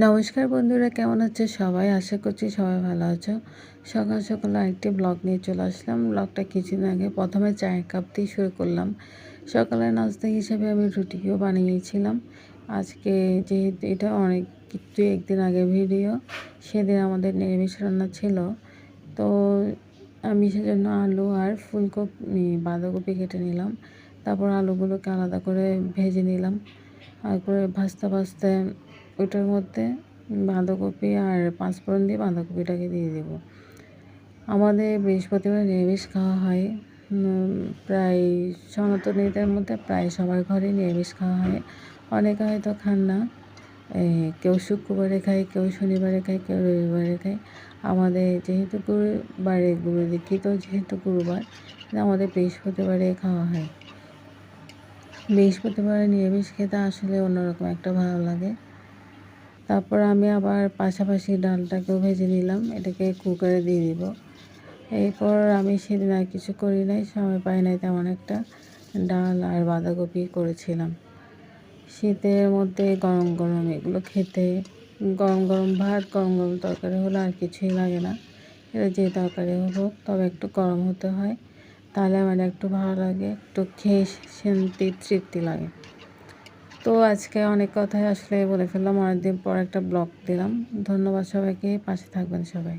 নমস্কার বন্ধুরা, কেমন আছে সবাই? আশা করছি সবাই ভালো আছো। সকাল সকাল আরেকটি ব্লগ নিয়ে চলে আসলাম। ব্লগটা কিছুদিন আগে প্রথমে চায়ের কাপ দিয়ে শুরু করলাম। সকালের নাস্তা হিসেবে আমি রুটিও বানিয়েছিলাম। আজকে যেহেতু এটা অনেক কিন্তু একদিন আগে ভিডিও, সেদিন আমাদের নিরামিষ রান্না ছিল। তো আমি সেজন্য আলু আর ফুলকপি বাঁধাকপি কেটে নিলাম। তারপর আলুগুলোকে আলাদা করে ভেজে নিলাম। তারপরে ভাজতে ভাজতে ওটার মধ্যে বাঁধাকপি আর পাঁচফোড়ন দিয়ে বাঁধাকপিটাকে দিয়ে দেব। আমাদের বৃহস্পতিবার নিরামিষ খাওয়া হয়। প্রায় সনাতনীদের মধ্যে প্রায় সবার ঘরে নিরামিষ খাওয়া হয়। অনেকে হয়তো খান না, কেউ শুক্রবারে খায়, কেউ শনিবারে খায়, কেউ রবিবারে খায়। আমাদের যেহেতু গুরুবারে গুরু দীক্ষিত, যেহেতু গুরুবার, আমাদের বৃহস্পতিবারে খাওয়া হয়। বৃহস্পতিবারে নিরামিষ খেতে আসলে অন্যরকম একটা ভালো লাগে। তারপর আমি আবার পাশাপাশি ডালটাকেও ভেজে নিলাম, এটাকে কুকারে দিয়ে দিব। এরপর আমি সেদিন আর কিছু করি নাই, সময় পাই নাই তেমন একটা। ডাল আর বাঁধাকপি করেছিলাম। শীতের মধ্যে গরম গরম এগুলো খেতে, গরম গরম ভাত, গরম গরম তরকারি হলে আর কিছুই লাগে না। এটা যে তরকারি হোক, তবে একটু গরম হতে হয়, তাহলে আমার একটু ভালো লাগে, একটু খেয়ে শান্তি তৃপ্তি লাগে। তো আজকে অনেক কথাই আসলে বলে ফেললাম, অনেকদিন পর একটা ব্লগ দিলাম। ধন্যবাদ সবাইকে, পাশে থাকবেন সবাই।